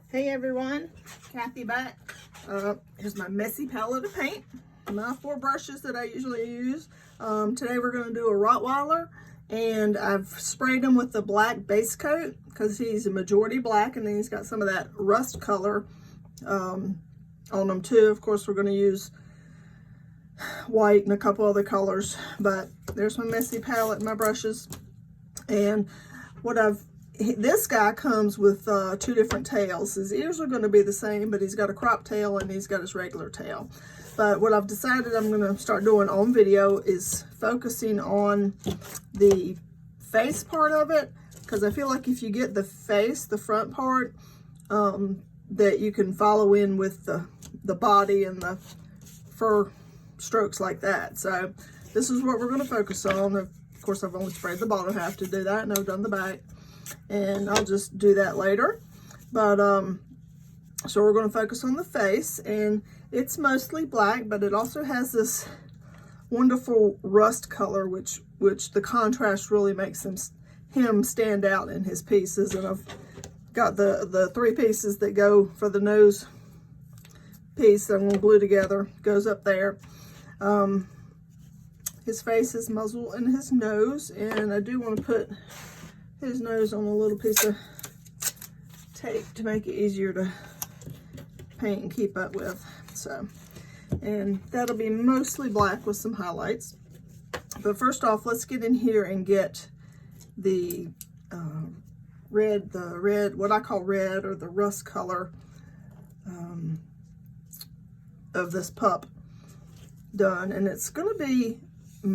Hey everyone, Kathy back. Here's my messy palette of paint. My 4 brushes that I usually use. Today we're going to do a Rottweiler, and I've sprayed him with the black base coat because he's a majority black, and then he's got some of that rust color on him too. Of course, we're going to use white and a couple other colors, but there's my messy palette, my brushes, and this guy comes with 2 different tails. His ears are going to be the same, but he's got a crop tail and he's got his regular tail. But what I've decided I'm going to start doing on video is focusing on the face part of it, because I feel like if you get the face, the front part, that you can follow in with the body and the fur strokes like that. So this is what we're going to focus on. Of course, I've only sprayed the bottom half to do that, and I've done the back, and I'll just do that later. But so we're going to focus on the face, and it's mostly black, but it also has this wonderful rust color, which the contrast really makes him stand out in his pieces. And I've got the 3 pieces that go for the nose piece that I'm going to glue together, goes up there. His face, his muzzle, and his nose, and I do want to put his nose on a little piece of tape to make it easier to paint and keep up with. So, and that'll be mostly black with some highlights. But first off, let's get in here and get the red, what I call red, or the rust color of this pup done. And it's going to be I'm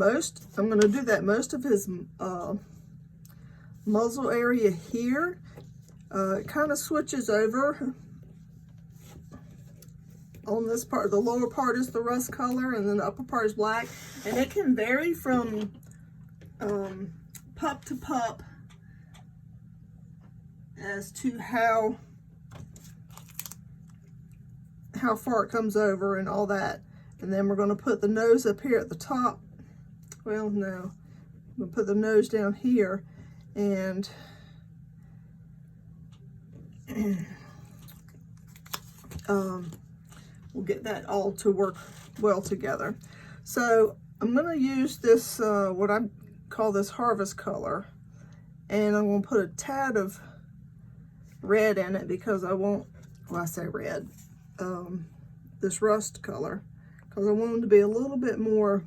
going to do that most of his muzzle area here. It kind of switches over. On this part, the lower part is the rust color, and then the upper part is black. And it can vary from pup to pup as to how far it comes over and all that. And then we're going to put the nose up here at the top. Well, no, we'll put the nose down here, and we'll get that all to work well together. So I'm going to use this, what I call this harvest color, and I'm going to put a tad of red in it because I want, well, I say red, this rust color, because I want them to be a little bit more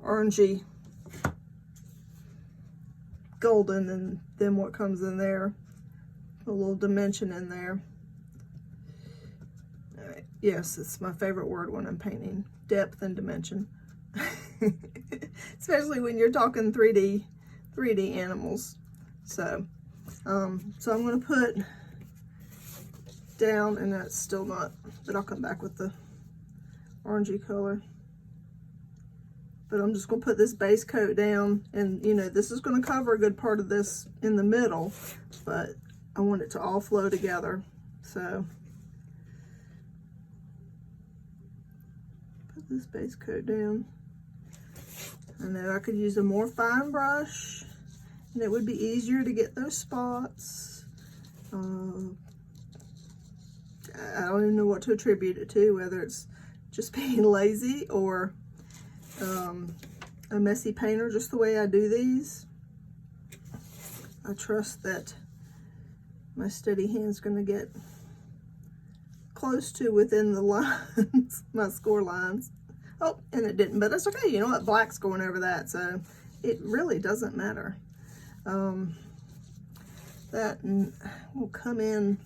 orangey golden than what comes in there. A little dimension in there. All right. Yes, it's my favorite word when I'm painting, depth and dimension. Especially when you're talking 3D animals. So so I'm going to put down, and that's still not, but I'll come back with the orangey color. But I'm just going to put this base coat down, and you know, this is going to cover a good part of this in the middle, but I want it to all flow together. So put this base coat down. I know I could use a more fine brush, and it would be easier to get those spots. I don't even know what to attribute it to, whether it's just being lazy or a messy painter, just the way I do these. I trust that my steady hand's going to get close to within the lines, my score lines. Oh, and it didn't, but that's okay. You know what? Black's going over that, so it really doesn't matter. That will come in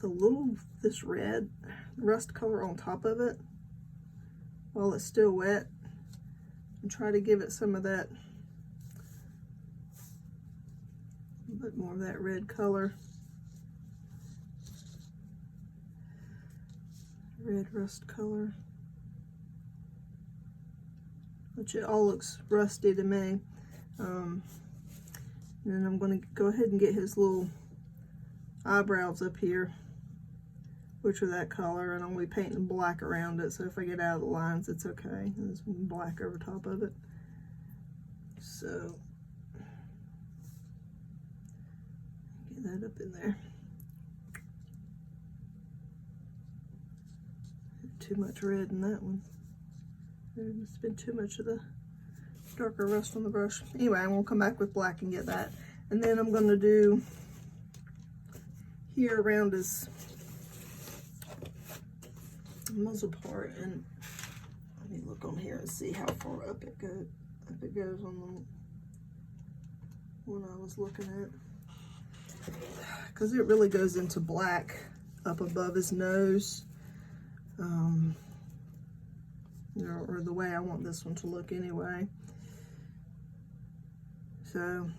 with a little, this red rust color on top of it while it's still wet, and try to give it some of that, a bit more of that red color. Red rust color, which it all looks rusty to me. And then I'm going to go ahead and get his little eyebrows up here, which are that color, and I'm going to be painting black around it, so if I get out of the lines, it's okay. There's black over top of it. So get that up in there. too much red in that one. There must have been too much of the darker rust on the brush. Anyway, I'm gonna come back with black and get that. And then I'm gonna do here around his muzzle part, and let me look on here and see how far up it goes. Up it goes on the one I was looking at, because it really goes into black up above his nose, or the way I want this one to look anyway. So I'm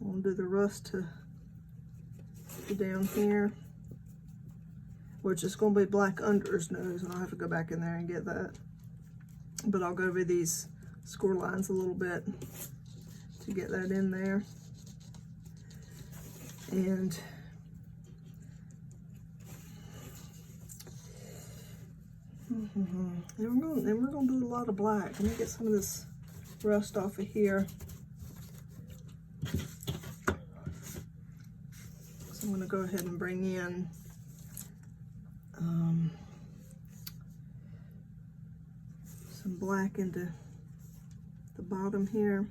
gonna do the rust to down here, which is going to be black under his nose, and I'll have to go back in there and get that. But I'll go over these score lines a little bit to get that in there. And then we're going to do a lot of black. Let me get some of this rust off of here. So I'm going to go ahead and bring in some black into the bottom here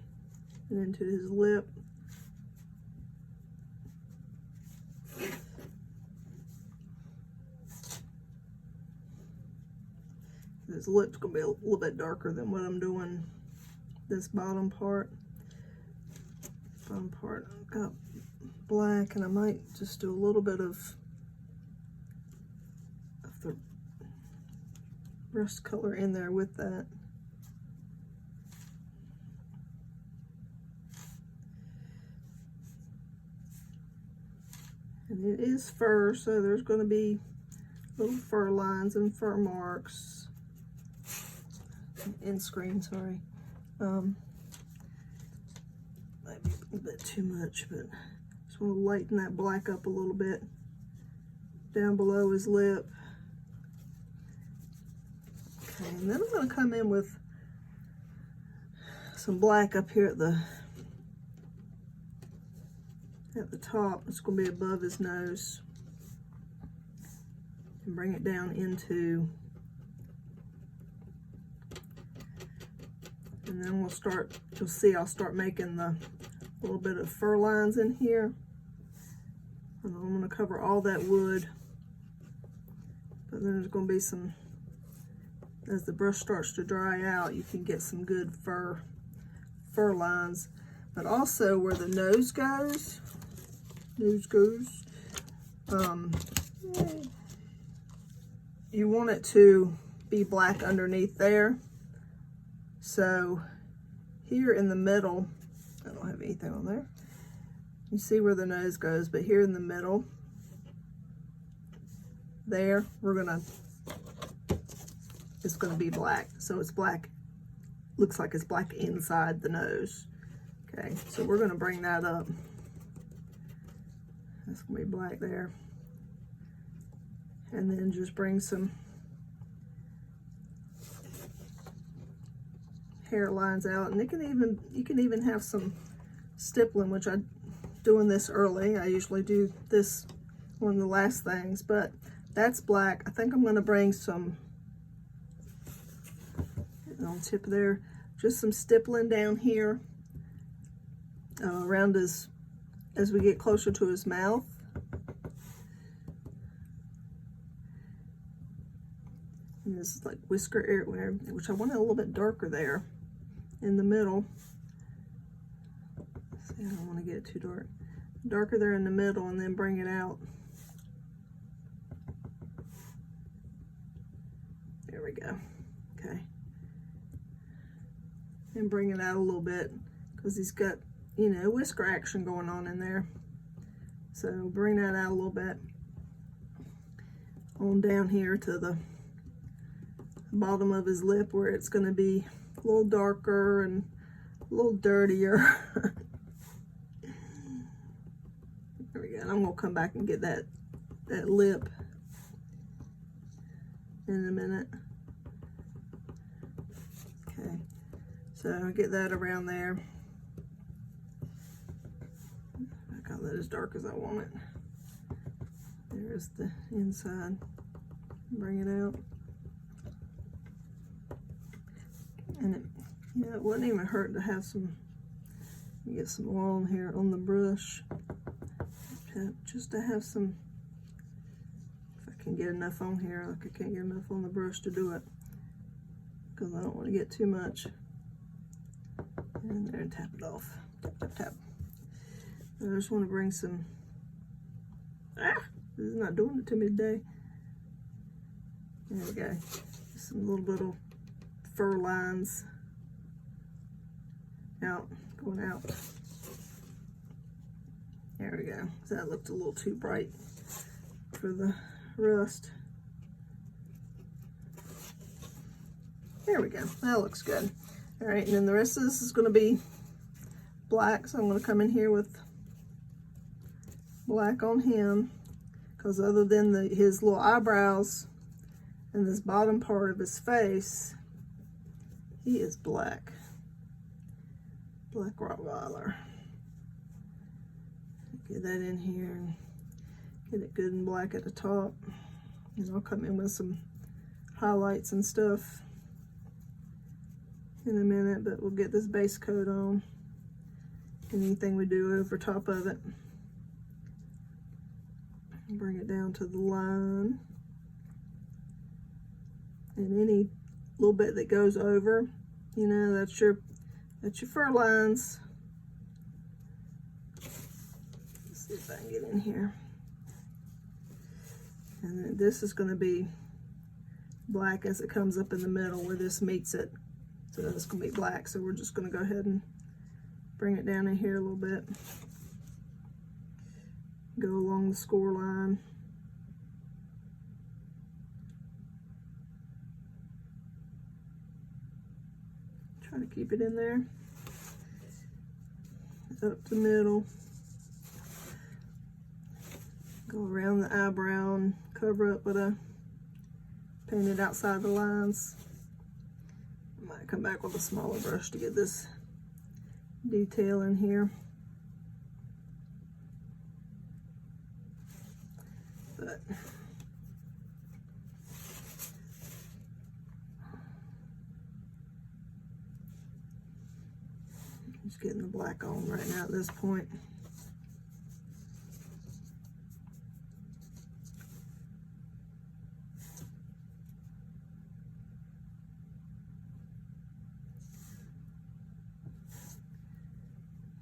and into his lip. His lip's going to be a little bit darker than what I'm doing this bottom part. Bottom part, I've got black, and I might just do a little bit of the rust color in there with that. And it is fur, so there's going to be little fur lines and fur marks. End screen, sorry. Might be a bit too much, but just want to lighten that black up a little bit down below his lip. Okay, and then I'm going to come in with some black up here at the top. It's going to be above his nose, and bring it down into, and then we'll start, you'll see I'll start making the little bit of fur lines in here. And I'm going to cover all that wood, but then there's going to be some, as the brush starts to dry out, you can get some good fur lines. But also where the nose goes, you want it to be black underneath there. So here in the middle, I don't have anything on there. You see where the nose goes, but here in the middle, there, it's gonna be black. So it's black, looks like it's black inside the nose. Okay, so we're gonna bring that up. That's gonna be black there. And then just bring some hair lines out, and you can even have some stippling, which I'm doing this early. I usually do this one of the last things, but that's black. I think I'm going to bring some on tip there, just some stippling down here around his, as we get closer to his mouth. And this is like whisker area, which I want it a little bit darker there in the middle. See, I don't want to get it too dark. Darker there in the middle, and then bring it out. There we go. Okay. And bring it out a little bit, because he's got, you know, whisker action going on in there. So bring that out a little bit. On down here to the bottom of his lip, where it's going to be a little darker and a little dirtier. There we go. And I'm going to come back and get that lip in a minute. Okay, so I'll get that around there. I got that as dark as I want it. There's the inside. Bring it out. And it wouldn't even hurt to have some, get some oil in here on the brush, just to have some, if I can get enough on here. Like I can't get enough on the brush to do it, because I don't want to get too much in there, and tap it off. Tap, tap, tap. I just want to bring some, this is not doing it to me today. There we go. Some little fur lines going out. There we go. So that looked a little too bright for the rust. There we go. That looks good. All right, and then the rest of this is going to be black, so I'm going to come in here with black on him, because other than his little eyebrows and this bottom part of his face, he is black. Black Rottweiler. Get that in here and get it good and black at the top. And I'll come in with some highlights and stuff in a minute, but we'll get this base coat on. Anything we do over top of it. Bring it down to the line. And any little bit that goes over, you know, that's your fur lines. Let's see if I can get in here. And then this is going to be black as it comes up in the middle where this meets it. So it's going to be black. So we're just going to go ahead and bring it down in here a little bit. Go along the score line. Try to keep it in there. Up the middle. Go around the eyebrow and cover up with a painted outside the lines. I might come back with a smaller brush to get this detail in here. But just getting the black on right now at this point.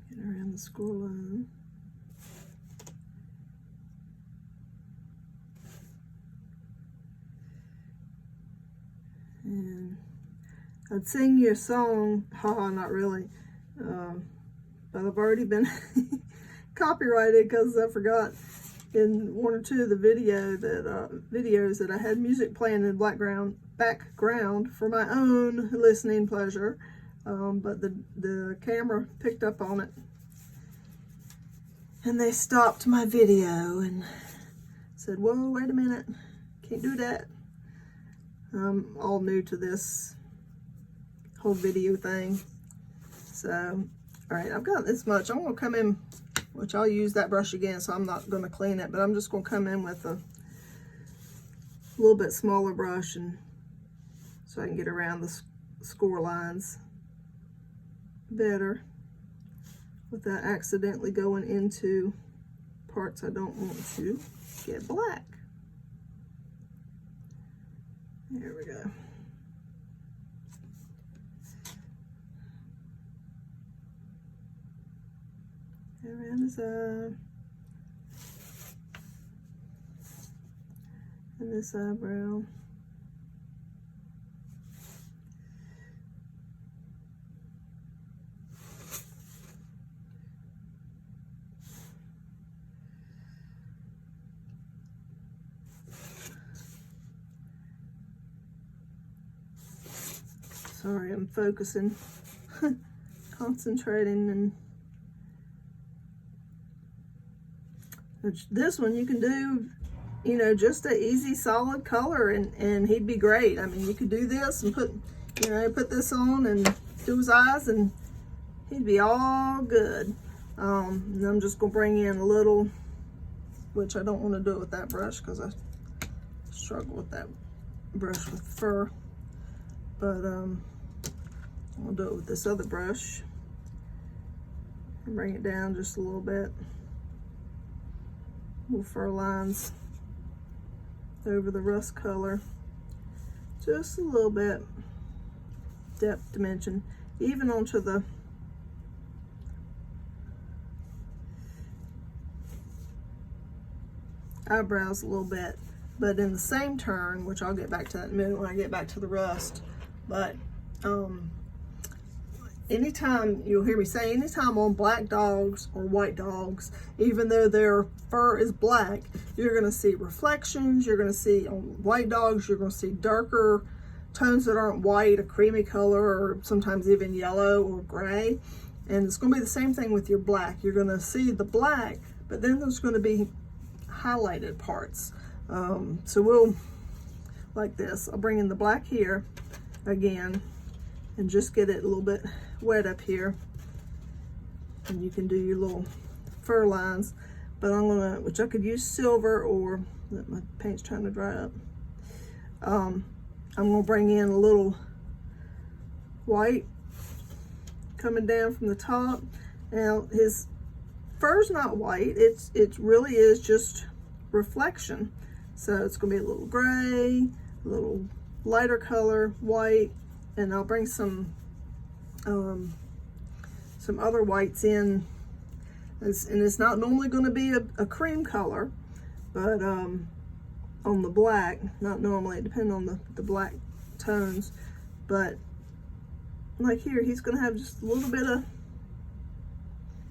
Get around the score line. And I'd sing you a song, haha, not really, but I've already been copyrighted because I forgot in one or two of the videos that I had music playing in the background for my own listening pleasure, but the camera picked up on it, and they stopped my video and said, "Whoa, wait a minute, can't do that." I'm all new to this whole video thing. So, all right, I've got this much. I'm gonna come in, which I'll use that brush again, so I'm not gonna clean it, but I'm just gonna come in with a little bit smaller brush, and so I can get around the score lines better without accidentally going into parts I don't want to get black. There we go. Around his eye. And this eyebrow. Sorry, I'm focusing, concentrating, and this one you can do, you know, just an easy solid color, and he'd be great. I mean, you could do this and put this on and do his eyes, and he'd be all good. And I'm just gonna bring in a little, which I don't want to do it with that brush because I struggle with that brush with fur, but I'll do it with this other brush and bring it down just a little bit. Little fur lines over the rust color, just a little bit, depth dimension, even onto the eyebrows a little bit, but in the same turn, which I'll get back to that in a minute when I get back to the rust. But anytime, you'll hear me say, anytime on black dogs or white dogs, even though their fur is black, you're gonna see reflections. You're gonna see, on white dogs, you're gonna see darker tones that aren't white, a creamy color, or sometimes even yellow or gray. And it's gonna be the same thing with your black. You're gonna see the black, but then there's gonna be highlighted parts. So we'll, like this, I'll bring in the black here again and just get it a little bit wet up here, and you can do your little fur lines. But I'm gonna, which I could use silver, or my paint's trying to dry up. I'm gonna bring in a little white coming down from the top. Now his fur's not white, it really is just reflection. So it's gonna be a little gray, a little lighter color, white, and I'll bring some other whites in. And it's not normally gonna be a cream color, but on the black, not normally, depending on the black tones. But like here, he's gonna have just a little bit of,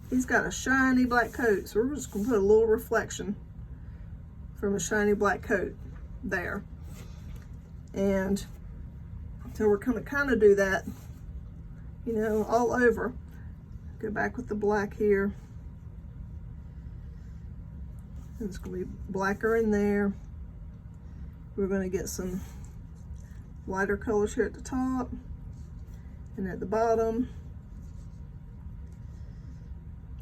he's got a shiny black coat, so we're just gonna put a little reflection from a shiny black coat there. And so we're gonna kind of do that, you know, all over. Go back with the black here. And it's gonna be blacker in there. We're gonna get some lighter colors here at the top and at the bottom.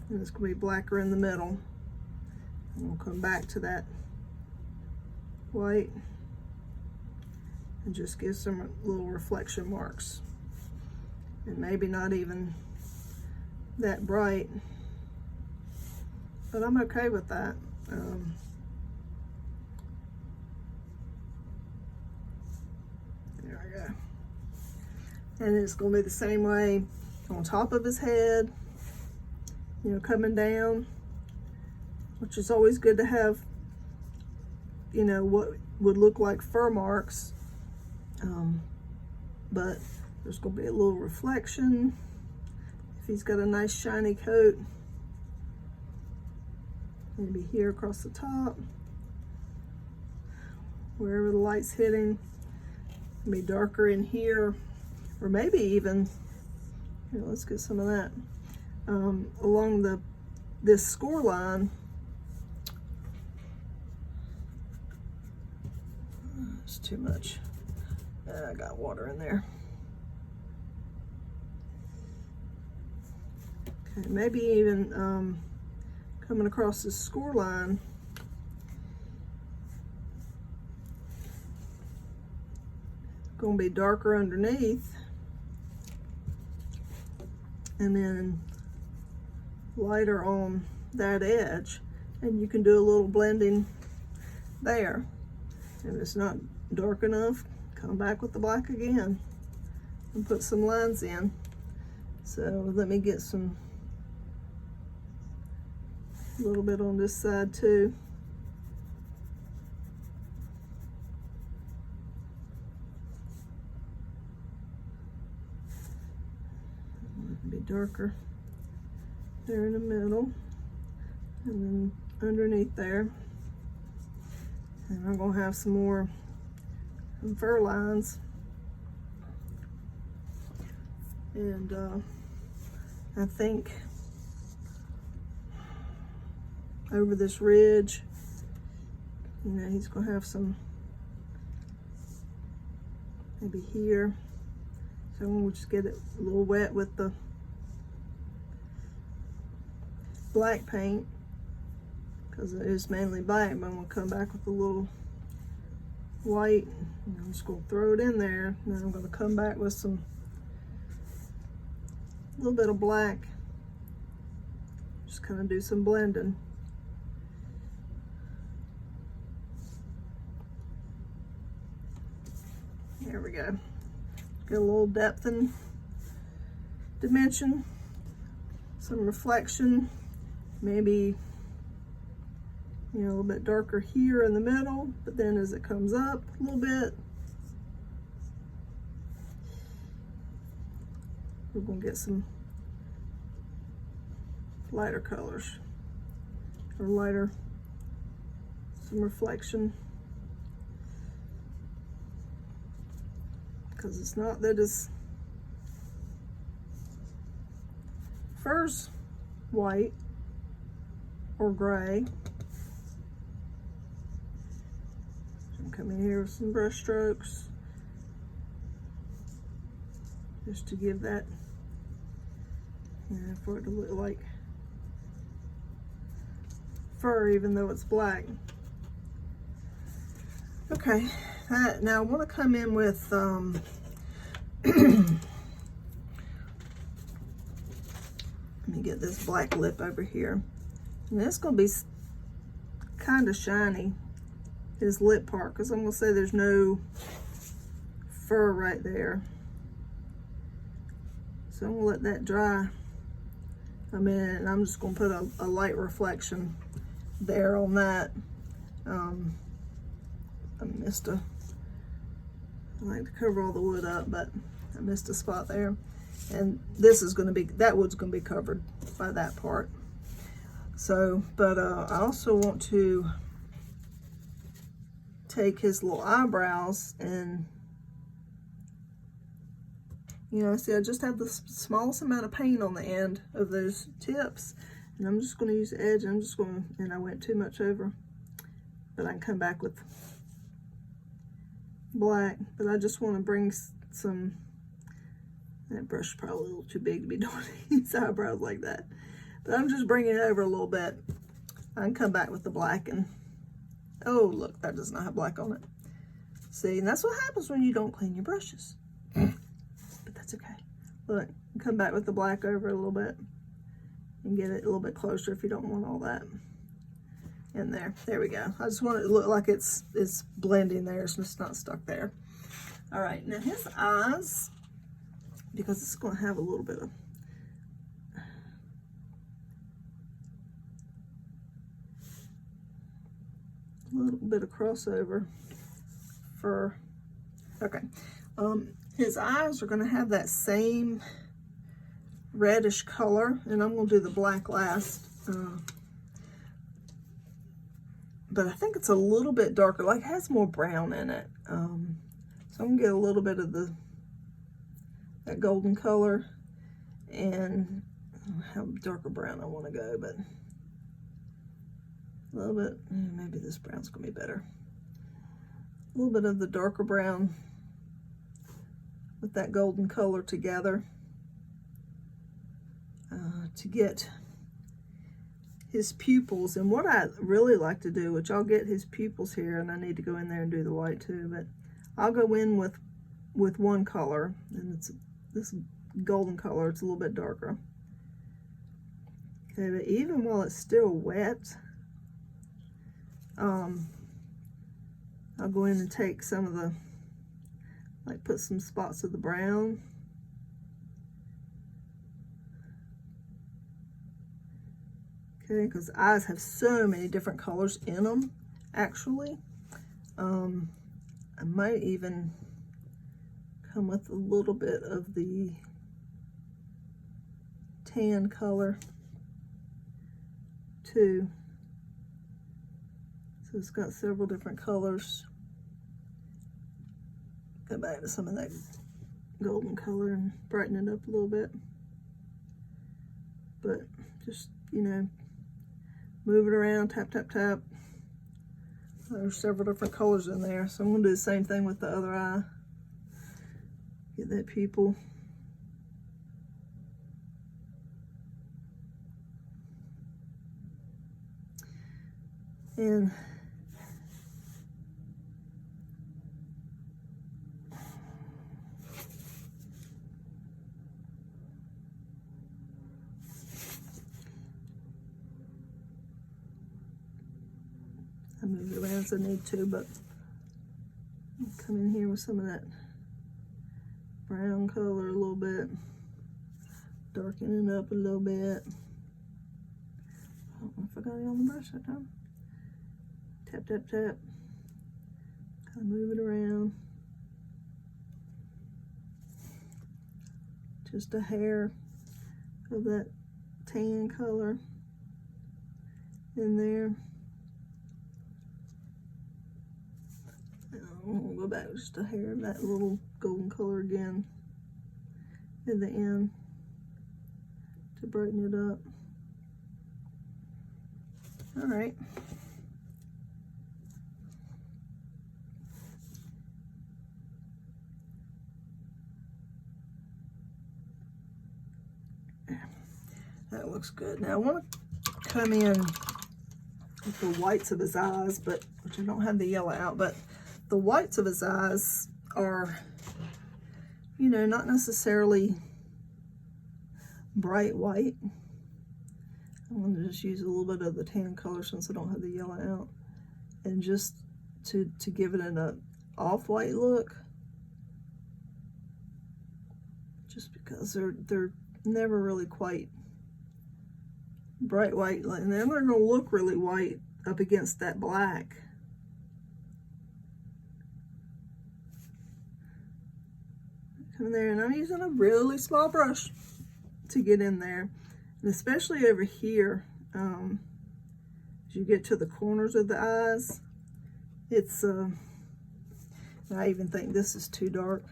And it's gonna be blacker in the middle. And we'll come back to that white and just give some little reflection marks. And maybe not even that bright, but I'm okay with that. There I go. And it's gonna be the same way on top of his head, you know, coming down, which is always good to have, you know, what would look like fur marks. But there's gonna be a little reflection. If he's got a nice shiny coat, maybe here across the top, wherever the light's hitting. It'll be darker in here, or maybe even, here, let's get some of that, along this score line. It's too much. I got water in there. Okay, maybe even coming across this score line. Gonna be darker underneath, and then lighter on that edge, and you can do a little blending there. If it's not dark enough, come back with the black again and put some lines in. So let me get some, a little bit on this side too. Be darker there in the middle, and then underneath there. And I'm gonna have some more fur lines. And I think over this ridge, you know, he's gonna have some, maybe here. So we'll just get it a little wet with the black paint, because it is mainly black, but I'm gonna come back with a little white, and I'm just gonna throw it in there. And then I'm gonna come back with some little bit of black. Just kind of do some blending. There we go. Get a little depth and dimension, some reflection, maybe, you know, a little bit darker here in the middle, but then as it comes up a little bit, we're going to get some lighter colors, or lighter, some reflection. Because it's not that his fur's white or gray. I'm coming here with some brush strokes just to give that, you know, for it to look like fur even though it's black. Okay, now I want to come in with let me get this black lip over here. And it's going to be kind of shiny, his lip part, because I'm going to say there's no fur right there. So I'm going to let that dry a minute, and I'm just going to put a light reflection there on that. I like to cover all the wood up, but I missed a spot there. And this is going to be, that wood's going to be covered by that part. So, but I also want to take his little eyebrows and, you know, see, I just have the smallest amount of paint on the end of those tips. And I'm just going to use the edge. I'm just going to, and I went too much over, but I can come back with black. But I just want to bring some, that brush is probably a little too big to be doing these eyebrows like that. But I'm just bringing it over a little bit. I can come back with the black and, oh, look, that does not have black on it. See, and that's what happens when you don't clean your brushes. But that's okay. Look, come back with the black over a little bit and get it a little bit closer if you don't want all that in there. There we go. I just want it to look like it's blending there, so it's not stuck there. All right, now his eyes, because it's going to have a little bit of crossover for, okay. His eyes are going to have that same reddish color, and I'm going to do the black last. But I think it's a little bit darker, like it has more brown in it. So I'm going to get a little bit of that golden color, and I don't know how darker brown I want to go, but a little bit, maybe this brown's going to be better. A little bit of the darker brown with that golden color together to get his pupils. And what I really like to do, which I'll get his pupils here, and I need to go in there and do the white too, but I'll go in with one color, and it's this golden color. It's a little bit darker. Okay, but even while it's still wet, I'll go in and take some of the, like put some spots of the brown. Okay, because eyes have so many different colors in them, actually. I might even come with a little bit of the tan color too. So it's got several different colors. Go back to some of that golden color and brighten it up a little bit. But just, you know, move it around, tap, tap, tap. There's several different colors in there. So I'm gonna do the same thing with the other eye. Get that pupil. And move it around as I need to, but I'll come in here with some of that brown color a little bit, darken it up a little bit. I don't know if I got it on the brush that time. Tap, tap, tap. Kind of move it around. Just a hair of that tan color in there. And we'll go back just a hair of that little golden color again in the end to brighten it up. All right. That looks good. Now I want to come in with the whites of his eyes, but which I don't have the yellow out, but the whites of his eyes are, you know, not necessarily bright white. I'm going to just use a little bit of the tan color since I don't have the yellow out, and just to give it an off-white look, just because they're never really quite bright white, and then they're going to look really white up against that black. Come there, and I'm using a really small brush to get in there, and especially over here, as you get to the corners of the eyes, it's I even think this is too dark.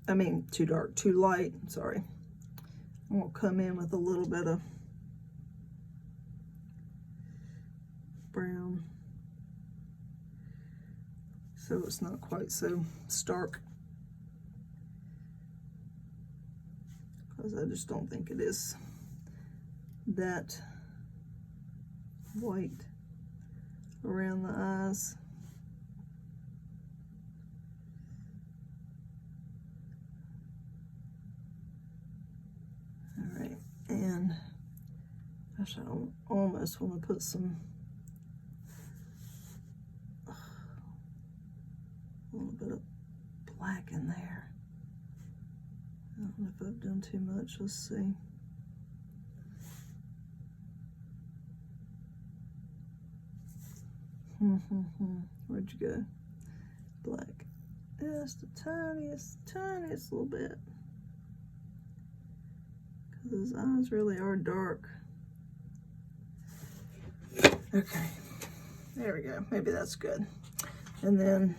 I mean, too dark, too light, sorry. I'm gonna come in with a little bit of brown, so it's not quite so stark, because I just don't think it is that white around the eyes. All right, and gosh, I almost want to put some a little bit of black in there. I don't know if I've done too much. Let's see. Where'd you go? Black. Just the tiniest little bit. Because his eyes really are dark. Okay. There we go. Maybe that's good. And then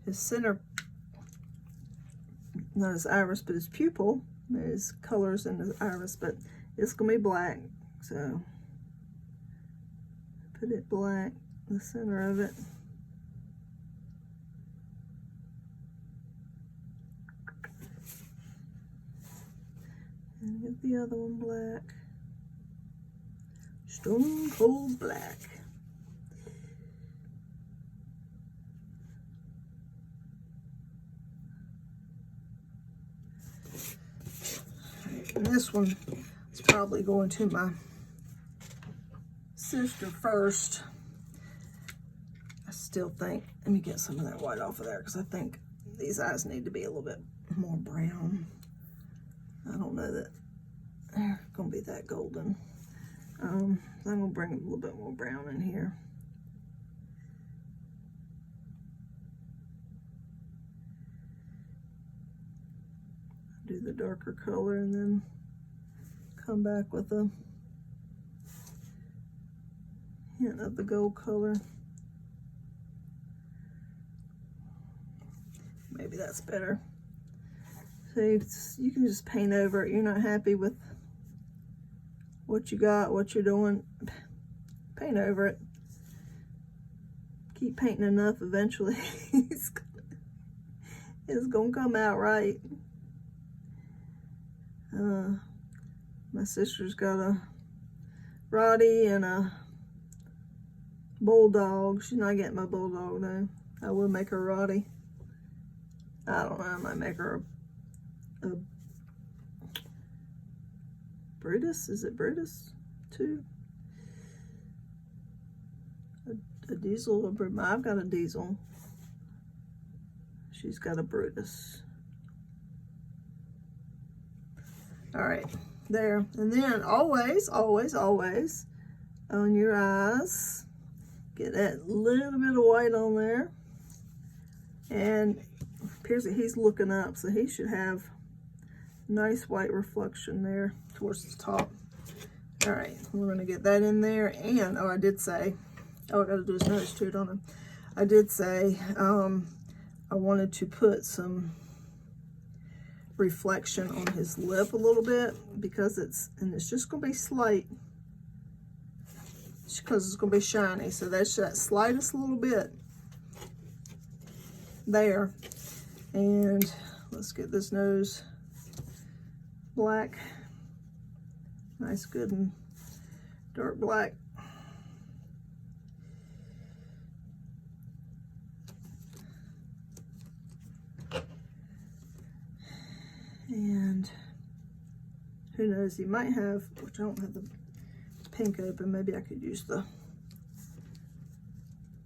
his center, not his iris, but his pupil. There's colors in his iris, but it's going to be black. So put it black, the center of it. And get the other one black. Stone cold black. And this one is probably going to my sister first. I still think, let me get some of that white off of there, because I think these eyes need to be a little bit more brown. I don't know that they're going to be that golden. I'm going to bring a little bit more brown in here. Do the darker color and then come back with a hint of the gold color. Maybe that's better. So you can just paint over it. You're not happy with what you got, what you're doing, paint over it. Keep painting enough, eventually it's gonna come out right. My sister's got a Rottie and a Bulldog. She's not getting my Bulldog though. I will make her Rottie. I don't know, I might make her a Brutus. Is it Brutus? 2. A diesel, I've got a diesel. She's got a Brutus. All right, there. And then always, always, always on your eyes, get that little bit of white on there. And it appears that he's looking up, so he should have nice white reflection there towards the top. All right, we're gonna get that in there. And, oh, I did say, oh, I gotta do his nose too, don't I? I did say I wanted to put some reflection on his lip a little bit because it's just gonna be slight because it's gonna be shiny. So that's that slightest little bit there. And let's get this nose black, nice, good and dark black. And who knows, he might have, which I don't have the pink open, maybe I could use the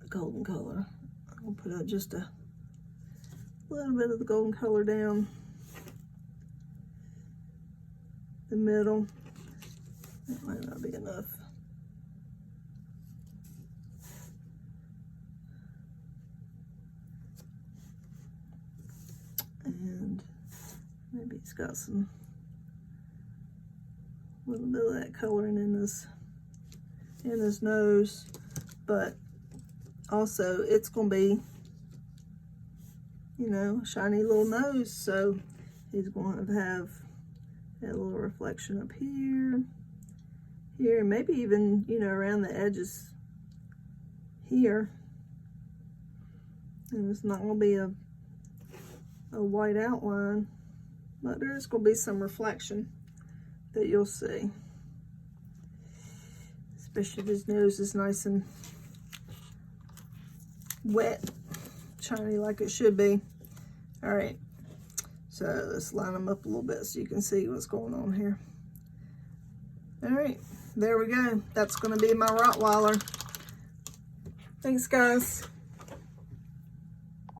golden color. I'll put out just a little bit of the golden color down the middle. That might not be enough. And maybe he's got some little bit of that coloring in his nose, but also it's gonna be, you know, a shiny little nose, so he's going to have that little reflection up here, and maybe even, you know, around the edges here. And it's not gonna be a white outline, but there's going to be some reflection that you'll see, especially if his nose is nice and wet, shiny like it should be. All right, so let's line them up a little bit so you can see what's going on here. All right, there we go. That's going to be my Rottweiler. Thanks, guys.